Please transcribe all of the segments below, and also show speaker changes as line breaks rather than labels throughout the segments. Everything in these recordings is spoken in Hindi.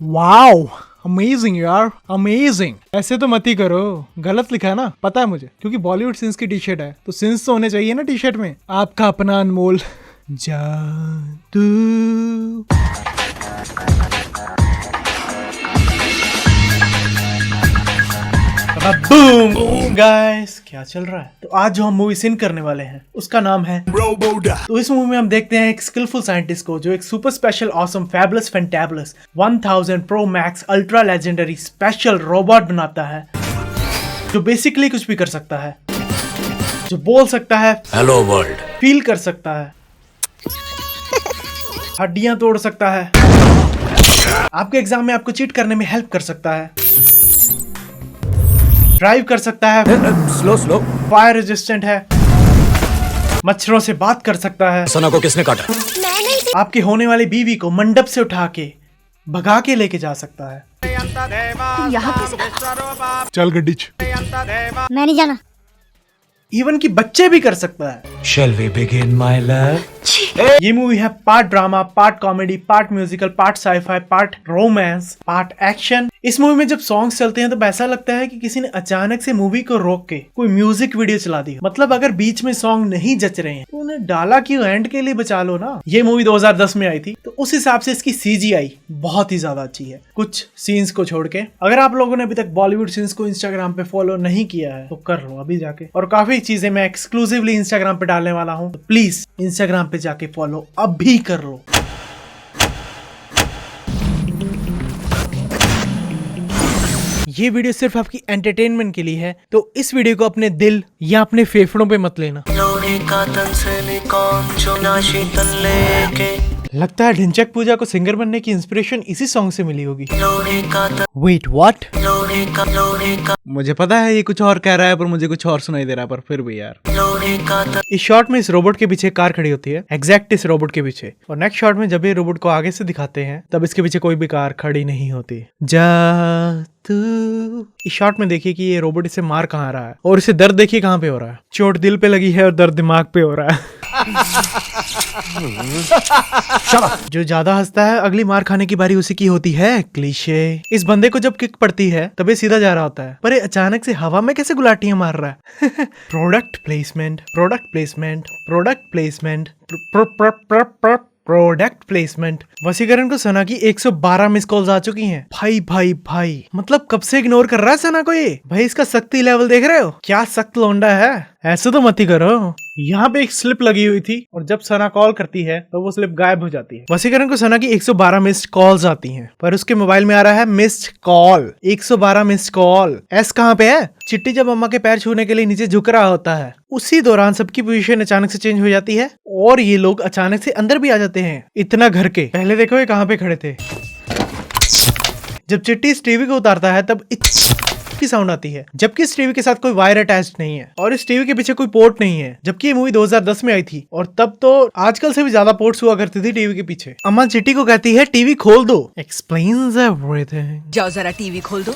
वाओ अमेजिंग यार, अमेजिंग। ऐसे तो मत ही करो, गलत लिखा है ना, पता है मुझे, क्योंकि बॉलीवुड सिंस की टी शर्ट है तो सिंस तो होने चाहिए ना टी शर्ट में। आपका अपना अनमोल जादू। बूम गाइस, क्या चल रहा है? तो आज जो हम मूवी सीन करने वाले हैं उसका नाम है रोबोडा। तो इस मूवी में हम देखते हैं एक स्किलफुल साइंटिस्ट को जो एक super special awesome fabulous fantabulous 1000 pro max ultra legendary special robot बनाता है, जो बेसिकली कुछ भी कर सकता है, जो बोल सकता है हेलो वर्ल्ड, फील कर सकता है, हड्डियां तोड़ सकता है, आपके एग्जाम में आपको चीट करने में हेल्प कर सकता है, ड्राइव कर सकता है, स्लो फायर रेजिस्टेंट है, मच्छरों से बात कर सकता है।
सना को किसने काटा?
आपकी होने वाली बीवी को मंडप से उठा के भगा के लेके जा सकता है।
तुम यहाँ कैसे?
चल गड्डी,
मैं नहीं जाना।
इवन की बच्चे भी कर सकता है।
Shall we begin, my love?
ये मूवी है part drama, part comedy, part musical, part sci-fi, part romance, part action. इस मूवी में जब सॉन्ग्स चलते हैं तो ऐसा लगता है कि किसी ने अचानक से मूवी को रोक के कोई म्यूजिक वीडियो चला दी। मतलब अगर बीच में सॉन्ग नहीं जच रहे हैं तो उन्हें डाला क्यों, एंड के लिए बचा लो ना। ये मूवी 2010 में आई थी तो उस हिसाब से इसकी CGI बहुत ही ज्यादा अच्छी है, कुछ सीन्स को छोड़ के। अगर आप लोगों ने अभी तक बॉलीवुड सीन्स को इंस्टाग्राम पे फॉलो नहीं किया है तो कर लो अभी जाके। और काफी चीजें मैं एक्सक्लूसिवली इंस्टाग्राम पे डालने वाला हूँ, तो प्लीज इंस्टाग्राम पे जाके फॉलो अभी कर लो। ये वीडियो सिर्फ आपकी एंटरटेनमेंट के लिए है, तो इस वीडियो को अपने दिल या अपने फेफड़ों पे मत लेना।
लोहे का तन से कौन चुना शीतल लेके।
लगता है ढिंचक पूजा को सिंगर बनने की इंस्पिरेशन इसी सॉन्ग से मिली होगी।
लोहे का तन,
वेट व्हाट?
लोहे का
मुझे पता है ये कुछ और कह रहा है पर मुझे कुछ और सुनाई दे रहा है, पर फिर भी यार।
लोहे का तन,
इस शॉट में इस रोबोट के पीछे कार खड़ी होती है, एग्जैक्ट इस रोबोट के पीछे। और नेक्स्ट शॉट में जब ये रोबोट को आगे से दिखाते हैं तब इसके पीछे कोई भी कार खड़ी नहीं होती। जादू। इस शॉट में देखिए कि ये रोबोट इसे मार कहाँ रहा है और इसे दर्द देखिए कहाँ पे हो रहा है। चोट दिल पे लगी है और दर्द दिमाग पे हो रहा है। जो ज्यादा हंसता है अगली मार खाने की बारी उसी की होती है। क्लीशे। इस बंदे को जब किक पड़ती है तब ये सीधा जा रहा होता है, पर ये अचानक से हवा में कैसे गुलाटियां मार रहा है। Product placement, product placement, product placement, product placement. वसीकरण को सना की 112 मिस कॉल्स आ चुकी हैं। भाई मतलब कब से इग्नोर कर रहा है सना को ये। भाई इसका सख्ती लेवल देख रहे हो, क्या सख्त लौंडा है। ऐसे तो मत ही करो। यहाँ पे एक स्लिप लगी हुई थी और जब सना कॉल करती है तो वो स्लिप गायब हो जाती है। वसीकरण को सना की 112 मिस्ड कॉल्स आती हैं, पर उसके मोबाइल में आ रहा है missed call. 112 missed call. S कहाँ पे है? चिट्टी जब अम्मा के पैर छूने के लिए नीचे झुक रहा होता है उसी दौरान सबकी पोजीशन अचानक से चेंज हो जाती है और ये लोग अचानक से अंदर भी आ जाते हैं। इतना घर के पहले देखो ये कहाँ पे खड़े थे। जब चिट्टी इस टीवी को उतारता है तब की साउंड आती है, जबकि इस टीवी के साथ कोई वायर अटैच्ड नहीं है और इस टीवी के पीछे कोई पोर्ट नहीं है। जबकि ये मूवी 2010 में आई थी और तब तो आजकल से भी ज्यादा पोर्ट्स हुआ करती थी टीवी के पीछे। अम्मा चिट्टी को कहती है टीवी खोल दो, एक्सप्लेन्स एवरीथिंग।
जाओ जरा टीवी खोल दो।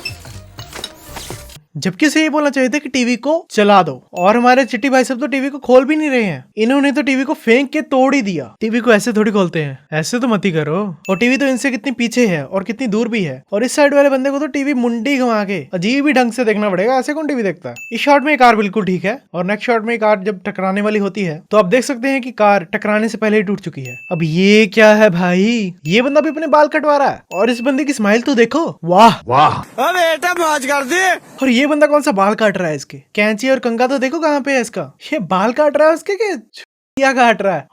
जबकि उसे ये बोलना चाहिए था कि टीवी को चला दो, और हमारे चिट्टी भाई सब तो टीवी को खोल भी नहीं रहे हैं। इन्होंने तो टीवी को फेंक के तोड़ ही दिया। टीवी को ऐसे थोड़ी खोलते हैं, ऐसे तो मत ही करो। और टीवी तो इनसे कितनी पीछे है और कितनी दूर भी है, और इस साइड वाले बंदे को तो टीवी मुंडी घुमा के अजीब ही ढंग से देखना पड़ेगा। ऐसे कौन टीवी देखता है? इस शॉट में कार बिल्कुल ठीक है और नेक्स्ट शॉट में कार जब टकराने वाली होती है तो आप देख सकते हैं कि कार टकराने से पहले ही टूट चुकी है। अब ये क्या है भाई? ये बंदा भी अपने बाल कटवा रहा है और इस बंदे की स्माइल तो देखो, वाह वाह।
बेटा मौज कर दे।
और ये बंदा कौन सा बाल काट रहा है इसके? कैंची और कंघा तो देखो कहाँ पे है इसका। ये बाल काट रहा है उसके के क्या काट रहा है?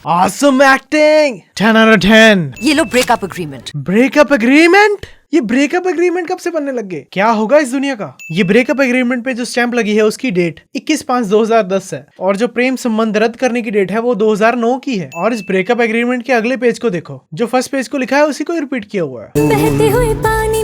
Awesome acting! 10 out of 10।
ये लो ब्रेकअप एग्रीमेंट।
Breakup agreement? ये ब्रेकअप एग्रीमेंट कब से बनने लग गए? क्या होगा इस दुनिया का? ये ब्रेकअप एग्रीमेंट पे जो स्टैंप लगी है उसकी डेट 21/5/2010 है और जो प्रेम संबंध रद्द करने की डेट है वो 2009 की है। और इस ब्रेकअप एग्रीमेंट के अगले पेज को देखो, जो फर्स्ट पेज को लिखा है उसी को रिपीट किया हुआ है।
बहते हुए पानी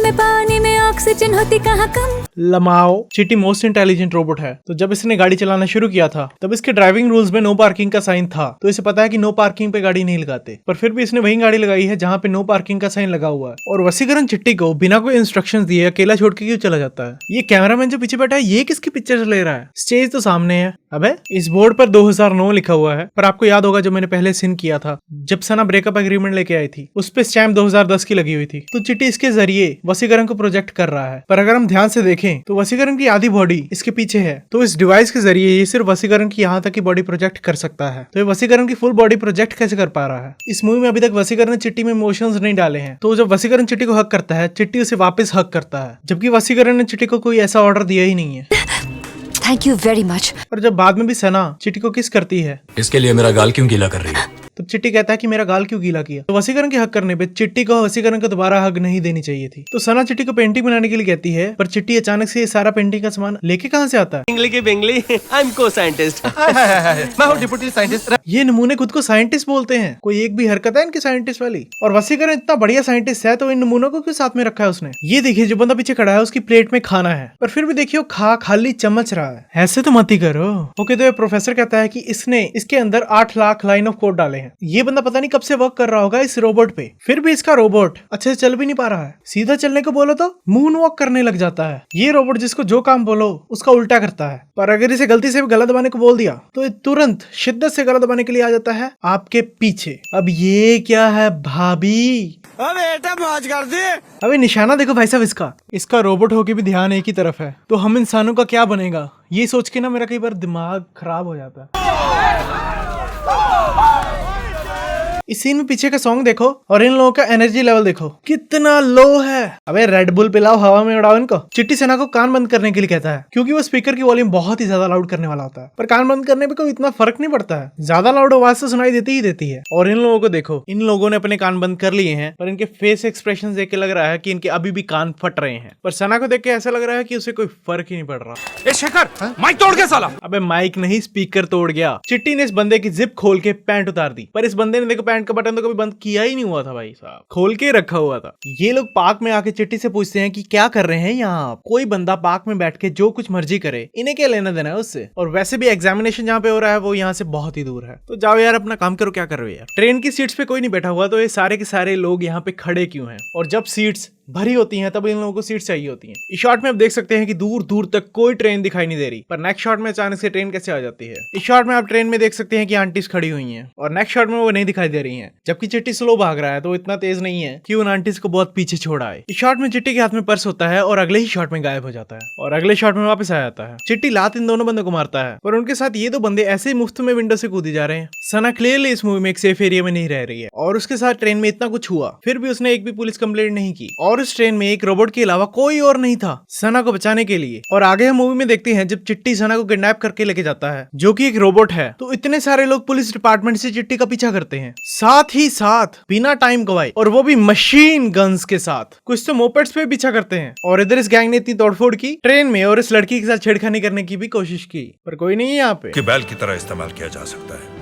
में
ऑक्सीजन होती कहाँ कम।
लमाओ चिट्टी मोस्ट इंटेलिजेंट रोबोट है। तो जब इसने गाड़ी चलाना शुरू किया था तब इसके ड्राइविंग रूल्स में नो पार्किंग का साइन था, तो इसे पता है कि नो पार्किंग पे गाड़ी नहीं लगाते, पर फिर भी इसने वही गाड़ी लगाई है जहाँ पे नो पार्किंग का साइन लगा हुआ है। और वसीकरण चिट्टी को बिना कोई इंस्ट्रक्शंस दिए अकेला छोड़ के क्यों चला जाता है? ये कैमरामैन जो पीछे बैठा है ये किसकी पिक्चर ले रहा है? स्टेज तो सामने है। अबे इस बोर्ड पर 2009 लिखा हुआ है, पर आपको याद होगा जो मैंने पहले सीन किया था जब सना ब्रेकअप एग्रीमेंट लेके आई थी उस पे स्टैम्प 2010 की लगी हुई थी। तो चिट्टी इसके जरिए वसीकरण को प्रोजेक्ट कर रहा है, पर अगर हम ध्यान से देखें तो वसीकरण की आधी बॉडी इसके पीछे है, तो इस डिवाइस के जरिए ये सिर्फ वसीकरण की यहाँ तक की बॉडी प्रोजेक्ट कर सकता है। तो ये वसीकरण की फुल बॉडी प्रोजेक्ट कैसे कर पा रहा है? इस मूवी में अभी तक वसीकरण ने चिट्टी में इमोशंस नहीं डाले हैं, तो जब वसीकरण चिट्टी को हक करता है चिट्टी उसे वापस हक करता है, जबकि वसीकरण ने चिट्टी को कोई ऐसा ऑर्डर दिया ही नहीं है।
Thank you very much.
और जब बाद में भी सना चिट्टी को किस करती है
इसके लिए मेरा गाल क्यों गीला कर रही है?
तब चिट्टी कहता है कि मेरा गाल क्यों गीला किया। तो वसीकरण के हक करने पे चिट्टी को वसीकरण को दोबारा हक नहीं देनी चाहिए थी। तो सना चिट्टी को पेंटिंग बनाने के लिए कहती है, पर चिट्टी अचानक से ये सारा पेंटिंग का सामान लेके कहाँ से आता है?
इंग्लिश की बेंगली आई एम को साइंटिस्ट। मैं हूँ डिप्टी साइंटिस्ट।
ये नमूने खुद को साइंटिस्ट बोलते हैं, कोई एक भी हरकत है इनकी साइंटिस्ट वाली। और वसीकरण इतना बढ़िया साइंटिस्ट है तो इन नमूनों को क्यों साथ में रखा है उसने? ये देखिए जो बंदा पीछे खड़ा है उसकी प्लेट में खाना है, पर फिर भी देखिए वो खाली चम्मच रहा है। ऐसे तो मत ही करो। ओके, तो ये प्रोफेसर कहता है कि इसने इसके अंदर 8 लाख लाइन ऑफ कोड डाले हैं। ये बंदा पता नहीं कब से वर्क कर रहा होगा इस रोबोट पे, फिर भी इसका रोबोट अच्छे से चल भी नहीं पा रहा है। सीधा चलने को बोलो तो मून वॉक करने लग जाता है। ये रोबोट जिसको जो काम बोलो उसका उल्टा करता है, पर अगर इसे गलती से भी गलत दबाने को बोल दिया तो ये तुरंत शिद्दत से गलत दबाने के लिए आ जाता है आपके पीछे। अब ये क्या है भाभी?
बेटा मौज कर दी।
अबे निशाना देखो भाई साहब, इसका रोबोट होके भी ध्यान एक ही तरफ है, तो हम इंसानों का क्या बनेगा? ये सोच के ना मेरा कई बार दिमाग खराब हो जाता है। इस सीन में पीछे का सॉन्ग देखो और इन लोगों का एनर्जी लेवल देखो कितना लो है। अबे रेड बुल पिलाओ, हवा में उड़ाओ इनको। चिट्टी सेना को कान बंद करने के लिए कहता है क्योंकि वो स्पीकर की वॉल्यूम बहुत ही ज्यादा लाउड करने वाला होता है, पर कान बंद करने पे कोई इतना फर्क नहीं पड़ता है, ज्यादा लाउड आवाज तो सुनाई देती ही देती है। और इन लोगों को देखो, इन लोगों ने अपने कान बंद कर लिए हैं, पर इनके फेस एक्सप्रेशन देख के लग रहा है कि इनके अभी भी कान फट रहे हैं। पर सना को देख के ऐसा लग रहा है कि उसे कोई फर्क ही नहीं पड़ रहा।
शेखर माइक तोड़ गया साला।
अबे माइक नहीं, स्पीकर तोड़ गया। चिट्टी ने इस बंदे की जिप खोल के पैंट उतार दी, पर इस बंदे ने देखो पैंट का बटन तो कभी बंद किया ही नहीं हुआ था भाई साहब, खोल के रखा हुआ था। ये लोग पार्क में आके चिट्टी से पूछते हैं कि क्या कर रहे हैं यहाँ? कोई बंदा पार्क में बैठ के जो कुछ मर्जी करे, इन्हें क्या लेना देना है उससे? और वैसे भी एग्जामिनेशन जहाँ पे हो रहा है वो यहाँ से बहुत ही दूर है, तो जाओ यार अपना काम करो। क्या कर रहे हो यार? ट्रेन की सीट्स पे कोई नहीं बैठा हुआ, तो ये सारे के सारे लोग यहाँ पे खड़े क्यों हैं? और जब सीट्स भरी होती हैं तब इन लोगों को सीट चाहिए होती हैं। इस शॉट में आप देख सकते हैं कि दूर दूर तक कोई ट्रेन दिखाई नहीं दे रही, पर नेक्स्ट शॉट में अचानक से ट्रेन कैसे आ जाती है। इस शॉट में आप ट्रेन में देख सकते हैं कि आंटीज खड़ी हुई हैं, और नेक्स्ट शॉट में वो नहीं दिखाई दे रही हैं, जबकि चिट्टी स्लो भाग रहा है तो इतना तेज नहीं है कि उन आंटीज को बहुत पीछे छोड़ आए। इस शॉट में चिट्टी के हाथ में पर्स होता है और अगले ही शॉट में गायब हो जाता है, और अगले शॉट में वापस आ जाता है। चिट्टी लात इन दोनों बंदों को मारता है, और उनके साथ ये दो बंदे ऐसे ही मुफ्त में विंडो से कूदी जा रहे हैं। सना क्लियरली इस मूवी में एक सेफ एरिया में नहीं रह रही है, और उसके साथ ट्रेन में इतना कुछ हुआ फिर भी उसने एक भी पुलिस कंप्लेंट नहीं की, और उस ट्रेन में एक रोबोट के अलावा कोई और नहीं था सना को बचाने के लिए। और आगे हम मूवी में देखते हैं जब चिट्टी सना को किडनैप करके लेके जाता है, जो कि एक रोबोट है, तो इतने सारे लोग पुलिस डिपार्टमेंट से चिट्टी का पीछा करते हैं, साथ ही साथ बिना टाइम गवाए, और वो भी मशीन गन्स के साथ। कुछ तो मोपेड्स पे पीछा करते हैं, और इधर इस गैंग ने इतनी तोड़फोड़ की ट्रेन में, और इस लड़की के साथ छेड़खानी करने की भी कोशिश की, पर कोई नहीं है यहाँ पे।
कि बैल की तरह इस्तेमाल किया जा सकता है।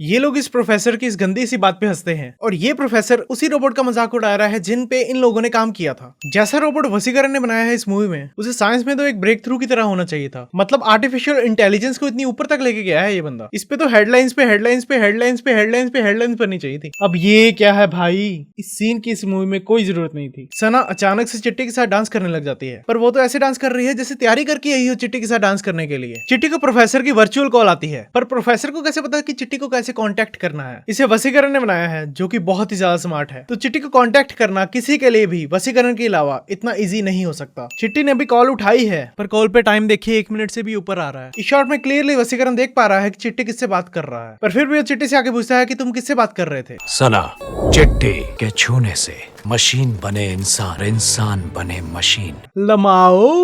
ये लोग इस प्रोफेसर की इस गंदी सी बात पे हंसते हैं, और ये प्रोफेसर उसी रोबोट का मजाक उड़ा रहा है जिन पे इन लोगों ने काम किया था। जैसा रोबोट वसीकरण ने बनाया है इस मूवी में, उसे साइंस में तो एक ब्रेक थ्रू की तरह होना चाहिए था। मतलब आर्टिफिशियल इंटेलिजेंस को इतनी ऊपर तक लेके गया है ये बंदा। इस पे तो हेडलाइंस पे हेडलाइंस पे हेडलाइंस पे हेडलाइंस पे हेडलाइंस बननी चाहिए थी। अब ये क्या है भाई? इस सीन की इस मूवी में कोई जरूरत नहीं थी। सना अचानक से चिट्टी के साथ डांस करने लग जाती है, पर वो तो ऐसे डांस कर रही है जैसे तैयारी करके आई हो चिट्टी के साथ डांस करने के लिए। चिट्टी को प्रोफेसर की वर्चुअल कॉल आती है, पर प्रोफेसर को कैसे पता कि चिट्टी को कैसे कांटेक्ट करना है? इसे वसीकरण ने बनाया है, जो कि बहुत ही ज्यादा स्मार्ट है। तो चिट्टी को कांटेक्ट करना किसी के लिए भी वसीकरण के अलावा इतना इजी नहीं हो सकता। चिट्टी ने भी कॉल उठाई है, पर कॉल पे टाइम देखिए 1 मिनट से भी ऊपर आ रहा है। इस शॉट में क्लियरली वसीकरण देख पा रहा है कि चिट्टी किससे बात कर रहा है, पर फिर भी वो चिट्टी से आके पूछता है कि तुम किससे बात कर रहे थे?
सना, चिट्टी के छूने से मशीन बने इंसान, इंसान बने मशीन।
लमाओ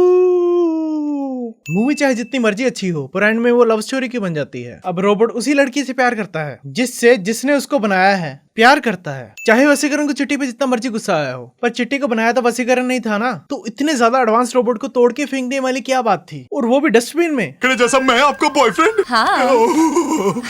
मूवी चाहे जितनी मर्जी अच्छी हो, पर एंड में वो लव स्टोरी क्यों बन जाती है? अब रोबोट उसी लड़की से प्यार करता है जिसने उसको बनाया है, प्यार करता है। चाहे वसीकरण को चिट्टी पे जितना मर्जी गुस्सा आया हो, पर चिट्टी को बनाया तो वसीकरण नहीं था ना। तो इतने ज्यादा एडवांस रोबोट को तोड़ के फेंकने वाली क्या बात थी, और वो भी डस्टबिन में।
जैसा मैं आपका बॉयफ्रेंड।
हाँ।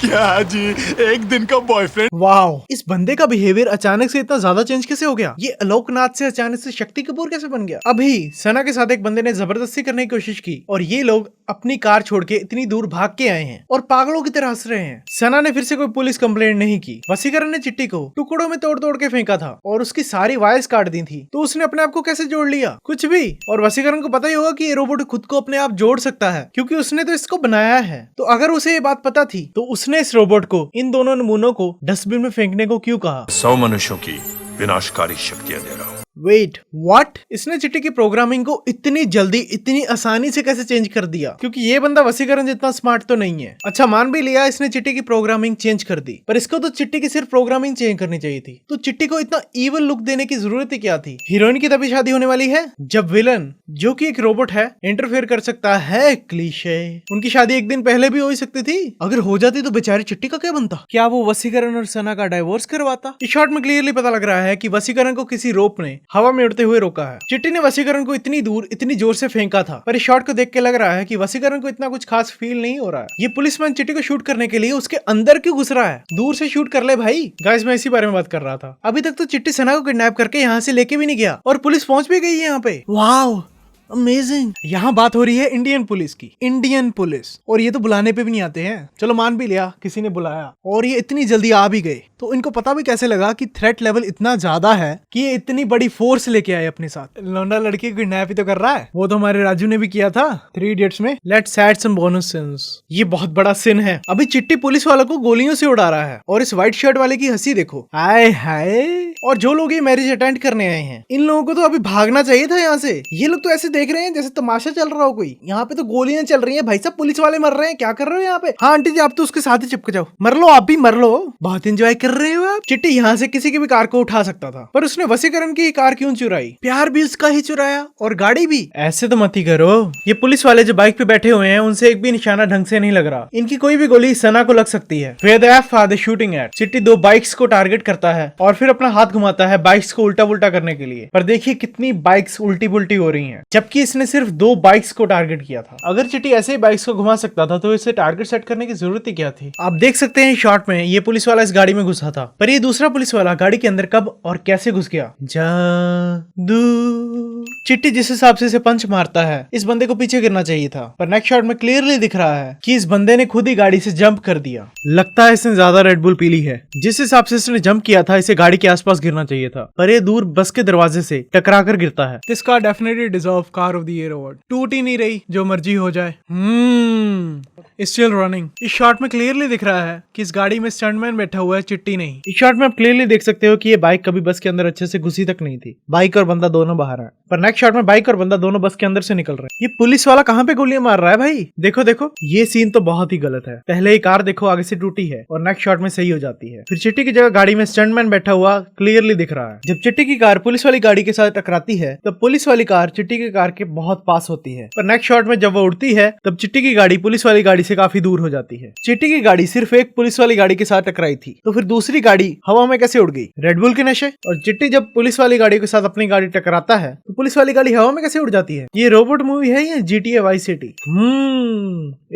क्या जी, एक दिन का बॉयफ्रेंड।
वाओ, इस बंदे का बिहेवियर अचानक से इतना ज्यादा चेंज कैसे हो गया? ये आलोकनाथ से अचानक से शक्ति कपूर कैसे बन गया? अभी सना के साथ एक बंदे ने जबरदस्ती करने की कोशिश की और ये लोग अपनी कार छोड़ के इतनी दूर भाग के आए हैं और पागलों की तरह हंस रहे हैं। सना ने फिर से कोई पुलिस कंप्लेंट नहीं की। वसीकरण ने चिट्टी को टुकड़ों में तोड़ तोड़ के फेंका था और उसकी सारी वायर्स काट दी थी, तो उसने अपने आप को कैसे जोड़ लिया? कुछ भी। और वसीकरण को पता ही होगा कि ये रोबोट खुद को अपने आप जोड़ सकता है, क्योंकि उसने तो इसको बनाया है। तो अगर उसे ये बात पता थी तो उसने इस रोबोट को, इन दोनों नमूनों को डस्टबिन में फेंकने को क्यों कहा?
100 मनुष्यों की विनाशकारी शक्तियां दे रहा हूँ।
Wait, what? इसने चिट्टी की प्रोग्रामिंग को इतनी जल्दी, इतनी आसानी से कैसे चेंज कर दिया? क्योंकि ये बंदा वसीकरण जितना स्मार्ट तो नहीं है। अच्छा, मान भी लिया इसने चिट्टी की प्रोग्रामिंग चेंज कर दी, पर इसको तो चिट्टी की सिर्फ प्रोग्रामिंग चेंज करनी चाहिए थी। तो चिट्टी को इतना इवल लुक देने की जरूरत ही क्या थी? हीरोइन की तभी शादी होने वाली है जब विलन, जो कि एक रोबोट है, इंटरफेयर कर सकता है। क्लीशे। उनकी शादी एक दिन पहले भी हो ही सकती थी। अगर हो जाती तो बेचारी चिट्टी का क्या बनता? क्या वो वसीकरण और सना का डाइवोर्स करवाता? इस शॉट में क्लियरली पता लग रहा है कि वसीकरण को किसी रोप ने हवा में उड़ते हुए रोका है। चिट्टी ने वसीकरण को इतनी दूर, इतनी जोर से फेंका था, पर इस शॉट को देख के लग रहा है कि वसीकरण को इतना कुछ खास फील नहीं हो रहा है। ये पुलिसमैन चिट्टी को शूट करने के लिए उसके अंदर क्यों घुस रहा है? दूर से शूट कर ले भाई। गाइस, मैं इसी बारे में बात कर रहा था। अभी तक तो चिट्टी सना को किडनैप करके यहाँ से लेके भी नहीं गया और पुलिस पहुंच भी गई है यहाँ पे। Wow, amazing. यहाँ बात हो रही है इंडियन पुलिस की। इंडियन पुलिस, और ये तो बुलाने पे भी नहीं आते हैं। चलो मान भी लिया किसी ने बुलाया और ये इतनी जल्दी आ भी गए, तो इनको पता भी कैसे लगा कि थ्रेट लेवल इतना ज्यादा है कि ये इतनी बड़ी फोर्स लेके आए अपने साथ? लौंडा लड़की को किडनैप ही तो कर रहा है। वो तो हमारे राजू ने भी किया था 3 इडियट्स में। Let's add some bonus sins. ये बहुत बड़ा सिन है। अभी चिट्टी पुलिस वालों को गोलियों से उड़ा रहा है और इस व्हाइट शर्ट वाले की हंसी देखो। आए हाय। और जो लोग ये मैरिज अटेंड करने आए हैं, इन लोगों को तो अभी भागना चाहिए था यहाँ से। ये लोग तो ऐसे देख रहे हैं जैसे तमाशा चल रहा हो कोई। यहाँ पे तो गोलियां चल रही हैं भाई साहब, पुलिस वाले मर रहे हैं। क्या कर रहे हो यहाँ पे? हाँ आंटी जी, आप तो उसके साथ ही चिपक जाओ, मर लो, आप भी मर लो। बहुत एंजॉय कर रहे हो आप। चिट्टी यहाँ से किसी की भी कार को उठा सकता था, पर उसने वसीकरण की कार क्यों चुराई? प्यार भी उसका ही चुराया और गाड़ी भी। ऐसे तो मत ही करो। ये पुलिस वाले जो बाइक पे बैठे हुए हैं, उनसे एक भी निशाना ढंग से नहीं लग रहा। इनकी कोई भी गोली सना को लग सकती है। Where the F are they shooting at? चिट्टी 2 बाइक्स को टारगेट करता है और फिर अपना हाथ घुमाता है बाइक्स को उल्टा पुल्टा करने के लिए। पर देखिए कितनी बाइक्स उल्टी पुल्टी हो रही हैं, जबकि इसने सिर्फ 2 बाइक्स को टारगेट किया था। अगर चिट्टी ऐसे ही बाइक्स को घुमा सकता था तो इसे टारगेट सेट करने की जरूरत ही क्या थी? आप देख सकते हैं शॉट में ये पुलिस वाला इस गाड़ी में घुसा था, पर ये दूसरा पुलिस वाला गाड़ी के अंदर कब और कैसे घुस गया? जादू। चिट्टी जिस हिसाब से इसे पंच मारता है, इस बंदे को पीछे गिरना चाहिए था, पर नेक्स्ट शॉट में क्लियरली दिख रहा है कि इस बंदे ने खुद ही गाड़ी से जंप कर दिया। लगता है इसने ज्यादा रेड बुल पी ली है। जिस हिसाब से इसने जंप किया था, इसे गाड़ी के आसपास गिरना चाहिए था, पर ये दूर बस के दरवाजे से टकरा कर गिरता है। This car definitely deserve car of the year award. टूट ही नहीं रही, जो मर्जी हो जाए। Still running. इस शॉट में क्लियरली दिख रहा है कि इस गाड़ी में स्टंटमैन बैठा हुआ है, चिट्टी नहीं। इस शॉट में आप क्लियरली देख सकते हो कि ये बाइक कभी बस के अंदर अच्छे से घुसी तक नहीं थी। बाइक और बंदा दोनों बाहर है, पर नेक्स्ट शॉट में बाइक और बंदा दोनों बस के अंदर से निकल रहे हैं। ये पुलिस वाला कहाँ पे गोलियां मार रहा है भाई? देखो देखो, ये सीन तो बहुत ही गलत है। पहले ही कार देखो आगे से टूटी है और नेक्स्ट शॉट में सही हो जाती है। फिर चिट्टी की जगह गाड़ी में स्टंटमैन बैठा हुआ क्लियरली दिख रहा है। जब चिट्टी की कार पुलिस वाली गाड़ी के साथ टकराती है, तब पुलिस वाली कार चिट्टी की कार के बहुत पास होती है, पर नेक्स्ट शॉट में जब वो उड़ती है, तब चिट्टी की गाड़ी पुलिस वाली गाड़ी से काफी दूर हो जाती है। चिट्टी की गाड़ी सिर्फ एक पुलिस वाली गाड़ी के साथ टकराई थी, तो फिर दूसरी गाड़ी हवा में कैसे उड़ गई? रेडबुल के नशे। और चिट्टी जब पुलिस वाली गाड़ी के साथ अपनी गाड़ी टकराता है, तो पुलिस वाली गाड़ी हवा में कैसे उड़ जाती है? ये रोबोट मूवी है या GTA vice city?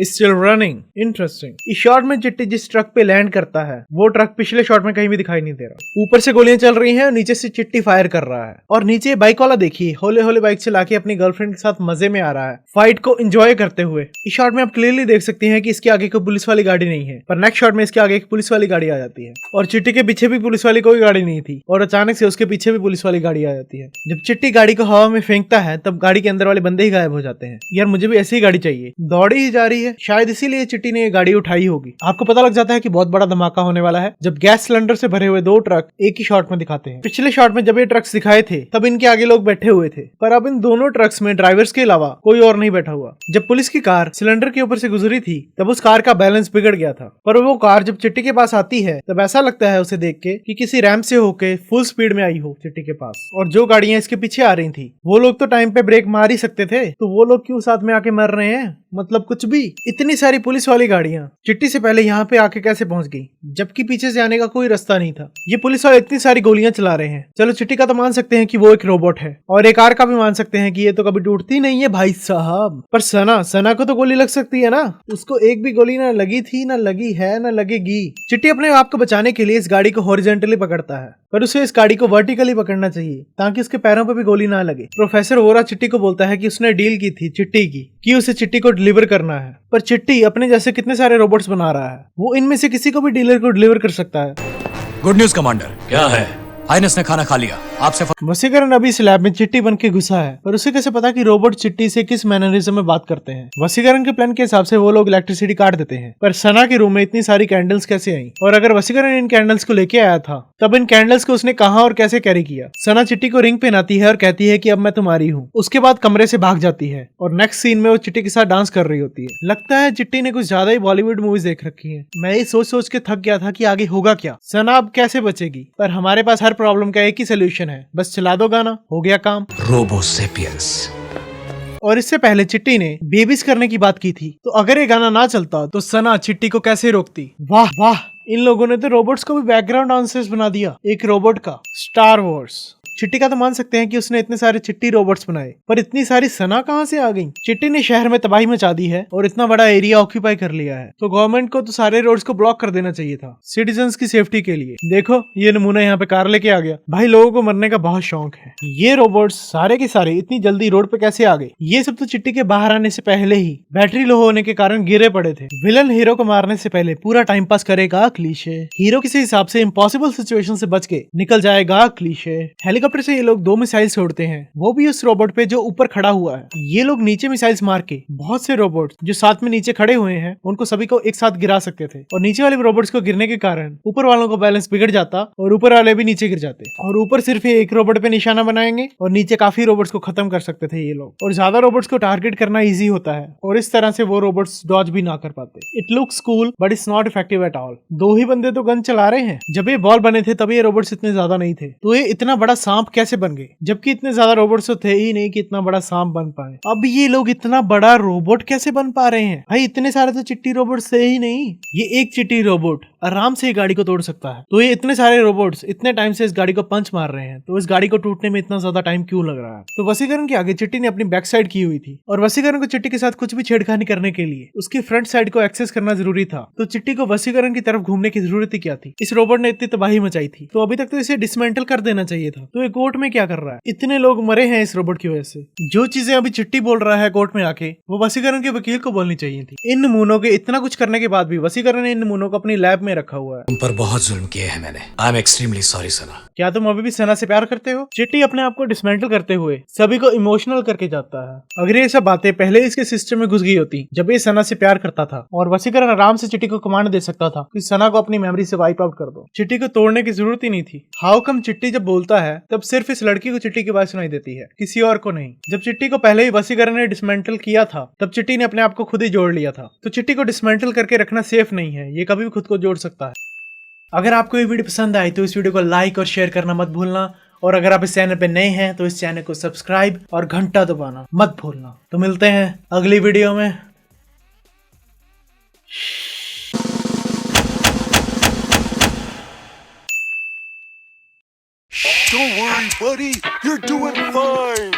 Still running. Interesting. इस शॉट में चिट्टी जिस ट्रक पे लैंड करता है, वो ट्रक पिछले शॉट में कहीं भी दिखाई नहीं दे रहा। ऊपर से गोलियां चल रही हैं और नीचे से चिट्टी फायर कर रहा है, और नीचे बाइक वाला देखिए होले होले बाइक चला के अपनी गर्लफ्रेंड के साथ मजे में आ रहा है, फाइट को एंजॉय करते हुए। इस शॉट में आप क्लियरली देख सकते हैं कि इसके आगे कोई पुलिस वाली गाड़ी नहीं है, पर नेक्स्ट शॉट में इसके आगे एक पुलिस वाली गाड़ी आ जाती है, और चिट्टी के पीछे भी पुलिस वाली कोई गाड़ी नहीं थी, और अचानक से उसके पीछे भी पुलिस वाली गाड़ी आ जाती है। जब चिट्टी गाड़ी को हवा में फेंकता है, तब गाड़ी के अंदर वाले बंदे ही गायब हो जाते हैं। यार मुझे भी ऐसी ही गाड़ी चाहिए। दौड़ी ही जा रही है, शायद इसीलिए चिट्टी ने ये गाड़ी उठाई होगी। आपको पता लग जाता है कि बहुत बड़ा धमाका होने वाला है जब गैस सिलेंडर से भरे हुए 2 ट्रक एक ही शॉट में दिखाते हैं। पिछले शॉट में जब ये ट्रक्स दिखाए थे, तब इनके आगे लोग बैठे हुए थे, पर अब इन दोनों ट्रक्स में ड्राइवर्स के अलावा कोई और नहीं बैठा हुआ। जब पुलिस की कार सिलेंडर के ऊपर से गुजरी थी, तब उस कार का बैलेंस बिगड़ गया था, पर वो कार जब चिट्टी के पास आती है, तब ऐसा लगता है उसे देख के कि किसी रैंप से होके फुल स्पीड में आई हो चिट्टी के पास। और जो गाड़ियां इसके पीछे आ रही थी, वो लोग तो टाइम पे ब्रेक मार ही सकते थे, तो वो लोग क्यों साथ में आके मर रहे हैं? मतलब कुछ भी। इतनी सारी पुलिस वाली गाड़ियां चिट्टी से पहले यहाँ पे आके कैसे पहुंच गई, जबकि पीछे से आने का कोई रास्ता नहीं था। ये पुलिस वाले इतनी सारी गोलियां चला रहे हैं। चलो चिट्टी का तो मान सकते हैं कि वो एक रोबोट है, और एक आर का भी मान सकते हैं कि ये तो कभी टूटती नहीं है भाई साहब। पर सना को तो गोली लग सकती है ना, उसको एक भी गोली ना लगी थी, ना लगी है, ना लगेगी। चिट्टी अपने आप को बचाने के लिए इस गाड़ी को हॉरिजॉन्टली पकड़ता है, पर उसे इस गाड़ी को वर्टिकली पकड़ना चाहिए ताकि उसके पैरों पे भी गोली ना लगे। प्रोफेसर वोरा चिट्टी को बोलता है कि उसने डील की थी चिट्टी की कि उसे चिट्टी को डिलीवर करना है, पर चिट्टी अपने जैसे कितने सारे रोबोट्स बना रहा है, वो इनमें से किसी को भी डीलर को डिलीवर कर सकता है।
Good news commander. क्या है? हाइनेस ने खाना खा लिया। आपसे
वसीकरण अभी इस लैब में चिट्टी बन के घुसा है, पर उसे कैसे पता कि रोबोट चिट्टी से किस मैनरिज्म में बात करते हैं। वसीकरण के प्लान के हिसाब से वो लोग इलेक्ट्रिसिटी काट देते हैं, पर सना के रूम में इतनी सारी कैंडल्स कैसे आई? और अगर वसीकरण इन कैंडल्स को लेके आया था, तब इन कैंडल्स को उसने कहां और कैसे कैरी किया? सना चिट्टी को रिंग पहनाती है और कहती है कि अब मैं तुम्हारी हूँ। उसके बाद कमरे से भाग जाती है और नेक्स्ट सीन में वो चिट्टी के साथ डांस कर रही होती है। लगता है चिट्टी ने कुछ ज्यादा ही बॉलीवुड मूवीज देख रखी है। मैं ये सोच सोच के थक गया था कि आगे होगा क्या, सना अब कैसे बचेगी। पर हमारे पास हर प्रॉब्लम का एक ही सोल्यूशन है, बस चला दो गाना, हो गया काम।
Robo sapiens.
और इससे पहले चिट्टी ने बेबीज करने की बात की थी, तो अगर ये गाना ना चलता तो सना चिट्टी को कैसे रोकती। वाह वाह, इन लोगों ने तो रोबोट्स को भी बैकग्राउंड डांसर्स बना दिया। एक रोबोट का स्टार वॉर्स। चिट्टी का तो मान सकते हैं कि उसने इतने सारे चिट्टी रोबोट्स बनाए, पर इतनी सारी सना कहां से आ गई? चिट्टी ने शहर में तबाही मचा दी है और इतना बड़ा एरिया ऑक्यूपाई कर लिया है, तो गवर्नमेंट को तो सारे रोड्स को ब्लॉक कर देना चाहिए था सिटीजन्स की सेफ्टी के लिए। देखो ये नमूना यहाँ पे कार लेके आ गया। भाई लोगों को मरने का बहुत शौक है। ये रोबोट्स सारे के सारे इतनी जल्दी रोड पे कैसे आ गए? ये सब तो चिट्टी के बाहर आने से पहले ही बैटरी लो होने के कारण गिरे पड़े थे। विलन हीरो को मारने से पहले पूरा टाइम पास करेगा, क्लीशे। हीरो किसी हिसाब से इम्पॉसिबल सिचुएशन से बच के निकल जाएगा, क्लीशे। हेलीकॉप्टर से ये लोग 2 मिसाइल छोड़ते हैं, वो भी उस रोबोट पे जो ऊपर खड़ा हुआ है। ये लोग नीचे मिसाइल्स मार के बहुत से रोबोट जो साथ में नीचे खड़े हुए हैं उनको सभी को एक साथ गिरा सकते थे, और नीचे वाले रोबोट्स को गिरने के कारण ऊपर वालों को बैलेंस बिगड़ जाता और ऊपर वाले भी नीचे गिर जाते। और ऊपर सिर्फ एक रोबोट पे निशाना बनाएंगे और नीचे काफी रोबोट्स को खत्म कर सकते थे ये लोग, और ज्यादा रोबोट्स को टारगेट करना इजी होता है, और इस तरह से वो रोबोट्स डॉज भी ना कर पाते। It looks cool but it's not effective at all. 2 ही बंदे तो गन चला रहे हैं। जब ये बॉल बने थे तब ये रोबोट्स इतने ज्यादा नहीं थे, तो ये इतना बड़ा सांप कैसे बन गए? जबकि इतने ज्यादा रोबोट्स तो थे ही नहीं कि इतना बड़ा सांप बन पाए। अब ये लोग इतना बड़ा रोबोट कैसे बन पा रहे हैं? भाई इतने सारे तो चिट्टी रोबोट्स थे ही नहीं। ये एक चिट्टी रोबोट आराम से गाड़ी को तोड़ सकता है, तो ये इतने सारे रोबोट्स इतने टाइम से इस गाड़ी को पंच मार रहे हैं, तो इस गाड़ी को टूटने में इतना ज्यादा टाइम क्यों लग रहा है? तो वसीकरण के आगे चिट्टी ने अपनी बैक साइड की हुई थी, और वसीकरण को चिट्टी के साथ कुछ भी छेड़खानी करने के लिए उसकी फ्रंट साइड को एक्सेस करना जरूरी था। तो चिट्टी को वसीकरण की तरफ घूमने की जरूरत ही क्या थी? इस रोबोट ने इतनी तबाही मचाई थी, तो अभी तक तो इसे डिसमेंटल कर देना चाहिए था। तो ये कोर्ट में क्या कर रहा है? इतने लोग मरे हैं इस रोबोट की वजह से। जो चीजें अभी चिट्टी बोल रहा है कोर्ट में आके, वो वसीकरण के वकील को बोलनी चाहिए थी। इन नमूनों के इतना कुछ करने के बाद भी वसीकरण ने इन नमूनों को अपनी लैब में रखा हुआ है।
तुम पर बहुत जुल्म किए हैं मैंने। आई एम एक्सट्रीमली सॉरी सना।
क्या तुम अभी भी सना से प्यार करते हो? चिट्टी अपने आप को डिसमेंटल करते हुए सभी को इमोशनल करके जाता है। अगर ये सब बातें पहले इसके सिस्टम में घुस गई होती जब ये सना से प्यार करता था, और वसीकरण आराम से चिट्टी को कमांड दे सकता था कि सना को अपनी मेमोरी से वाइप आउट कर दो। चिट्टी को तोड़ने की जरूरत ही नहीं थी। हाउ कम चिट्टी जब बोलता है तब सिर्फ इस लड़की को चिट्टी की आवाज सुनाई देती है, किसी और को नहीं। जब चिट्टी को पहले ही वसीकरण ने डिसमेंटल किया था तब चिट्टी ने अपने आप को खुद ही जोड़ लिया था। तो चिट्टी को डिसमेंटल करके रखना सेफ नहीं है, ये कभी भी खुद को जोड़ सकता है। अगर आपको ये वीडियो पसंद आई तो इस वीडियो को लाइक और शेयर करना मत भूलना, और अगर आप इस चैनल पे नए हैं तो इस चैनल को सब्सक्राइब और घंटा दबाना मत भूलना। तो मिलते हैं अगली वीडियो में।
Don't worry, buddy. You're doing fine.